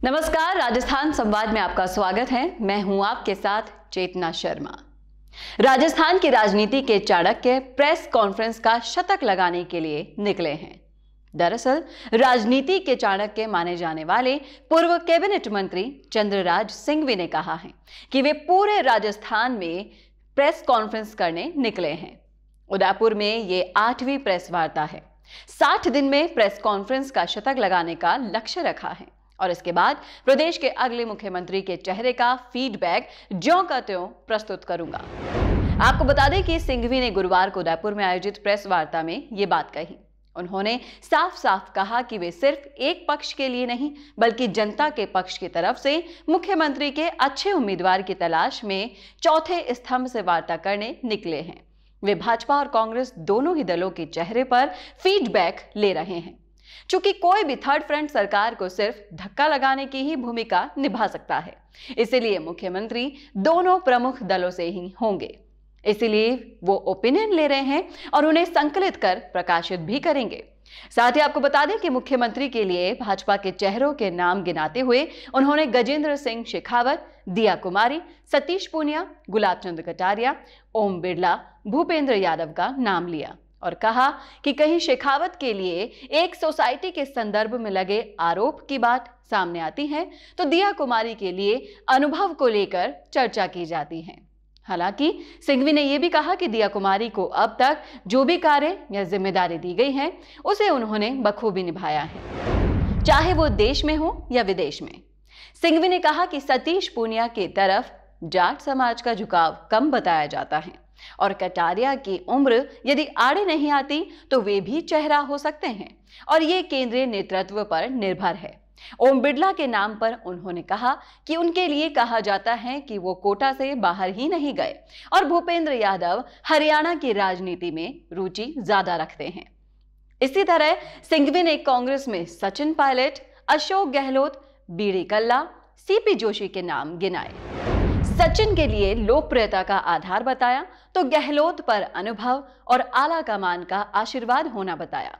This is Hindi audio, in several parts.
नमस्कार, राजस्थान संवाद में आपका स्वागत है। मैं हूं आपके साथ चेतना शर्मा। राजस्थान की राजनीति के चाणक्य प्रेस कॉन्फ्रेंस का शतक लगाने के लिए निकले हैं। दरअसल राजनीति के चाणक्य माने जाने वाले पूर्व कैबिनेट मंत्री चंद्रराज सिंघवी ने कहा है कि वे पूरे राजस्थान में प्रेस कॉन्फ्रेंस करने निकले हैं। उदयपुर में ये 8वीं प्रेस वार्ता है। 60 दिन में प्रेस कॉन्फ्रेंस का शतक लगाने का लक्ष्य रखा है और इसके बाद प्रदेश के अगले मुख्यमंत्री के चेहरे का फीडबैक ज्यों का त्यों प्रस्तुत करूंगा। आपको बता दें कि सिंघवी ने गुरुवार को उदयपुर में आयोजित प्रेस वार्ता में ये बात कही। उन्होंने साफ साफ कहा कि वे सिर्फ एक पक्ष के लिए नहीं बल्कि जनता के पक्ष की तरफ से मुख्यमंत्री के अच्छे उम्मीदवार की तलाश में चौथे स्तंभ से वार्ता करने निकले हैं। वे भाजपा और कांग्रेस दोनों ही दलों के चेहरे पर फीडबैक ले रहे हैं। चूंकि कोई भी थर्ड फ्रंट सरकार को सिर्फ धक्का लगाने की ही भूमिका निभा सकता है, इसलिए मुख्यमंत्री दोनों प्रमुख दलों से ही होंगे। इसलिए वो ओपिनियन ले रहे हैं और उन्हें संकलित कर प्रकाशित भी करेंगे। साथ ही आपको बता दें कि मुख्यमंत्री के लिए भाजपा के चेहरों के नाम गिनाते हुए उन्होंने गजेंद्र सिंह शेखावत, दिया कुमारी, सतीश पूनिया, गुलाब चंद कटारिया, ओम बिरला, भूपेंद्र यादव का नाम लिया और कहा कि कहीं शेखावत के लिए एक सोसाइटी के संदर्भ में लगे आरोप की बात सामने आती है तो दिया कुमारी के लिए अनुभव को लेकर चर्चा की जाती है। हालांकि सिंघवी ने यह भी कहा कि दिया कुमारी को अब तक जो भी कार्य या जिम्मेदारी दी गई है उसे उन्होंने बखूबी निभाया है, चाहे वो देश में हो या विदेश में। सिंघवी ने कहा कि सतीश पूनिया की तरफ जाट समाज का झुकाव कम बताया जाता है और कटारिया की उम्र यदि आड़े नहीं आती तो वे भी चेहरा हो सकते हैं और ये केंद्रीय नेतृत्व पर निर्भर है। ओम बिरला के नाम पर उन्होंने कहा कि उनके लिए कहा जाता है कि वो कोटा से बाहर ही नहीं गए और भूपेंद्र यादव हरियाणा की राजनीति में रुचि ज्यादा रखते हैं। इसी तरह सिंघवी ने कांग्रेस में सचिन पायलट, अशोक गहलोत, बीडी कल्ला, सीपी जोशी के नाम गिनाए। सचिन के लिए लोकप्रियता का आधार बताया तो गहलोत पर अनुभव और आला कमान का आशीर्वाद होना बताया।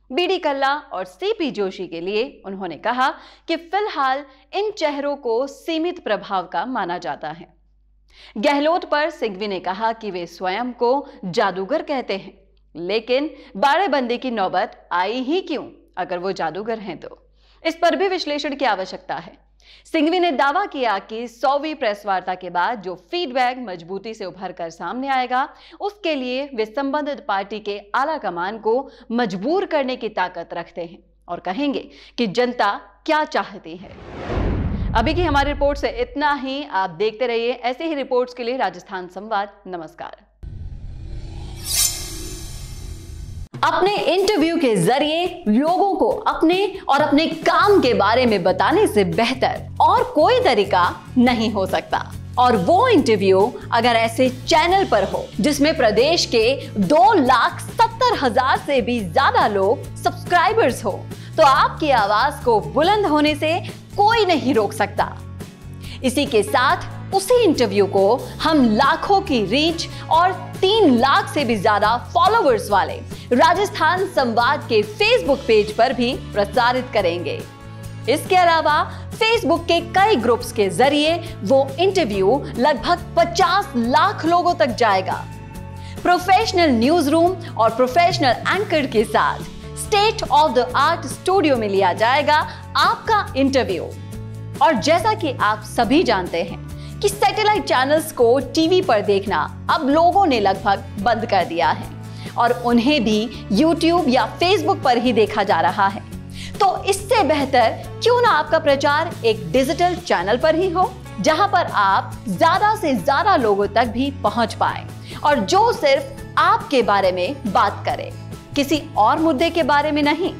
बीडी कल्ला और सीपी जोशी के लिए उन्होंने कहा कि फिलहाल इन चेहरों को सीमित प्रभाव का माना जाता है। गहलोत पर सिंघवी ने कहा कि वे स्वयं को जादूगर कहते हैं, लेकिन बाड़ेबंदी की नौबत आई ही क्यों अगर वो जादूगर हैं तो। इस पर भी विश्लेषण की आवश्यकता है। सिंघवी ने दावा किया कि 100वीं प्रेस वार्ता के बाद जो फीडबैक मजबूती से उभर कर सामने आएगा उसके लिए वे संबंधित पार्टी के आला कमान को मजबूर करने की ताकत रखते हैं और कहेंगे कि जनता क्या चाहती है। अभी की हमारी रिपोर्ट से इतना ही। आप देखते रहिए ऐसे ही रिपोर्ट्स के लिए राजस्थान संवाद। नमस्कार। अपने इंटरव्यू के जरिए लोगों को अपने और अपने काम के बारे में बताने से बेहतर और कोई तरीका नहीं हो सकता। और वो इंटरव्यू अगर ऐसे चैनल पर हो जिसमें प्रदेश के 2,70,000 से भी ज्यादा लोग सब्सक्राइबर्स हो तो आपकी आवाज को बुलंद होने से कोई नहीं रोक सकता। इसी के साथ उसी इंटरव्यू को हम लाखों की रीच और 3 लाख से भी ज्यादा फॉलोअर्स वाले राजस्थान संवाद के फेसबुक पेज पर भी प्रसारित करेंगे। इसके अलावा फेसबुक के कई ग्रुप्स के जरिए वो इंटरव्यू लगभग 50 लाख लोगों तक जाएगा। प्रोफेशनल न्यूज रूम और प्रोफेशनल एंकर के साथ state of the art studio में लिया जाएगा आपका इंटरव्यू। और जैसा कि आप सभी जानते हैं कि सैटेलाइट चैनल्स को टीवी पर देखना अब लोगों ने लगभग बंद कर दिया है और उन्हें भी YouTube या Facebook पर ही देखा जा रहा है। तो इससे बेहतर क्यों ना आपका प्रचार एक डिजिटल चैनल पर ही हो जहां पर आप ज्यादा से ज्यादा लोगों तक भी पहुंच पाए और जो सिर्फ आपके बारे में बात करे, किसी और मुद्दे के बारे में नहीं।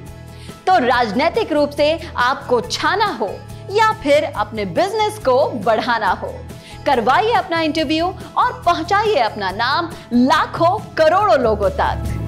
तो राजनीतिक रूप से आपको छाना हो या फिर अपने बिजनेस को बढ़ाना हो, करवाइए अपना इंटरव्यू और पहुंचाइए अपना नाम लाखों करोड़ों लोगों तक।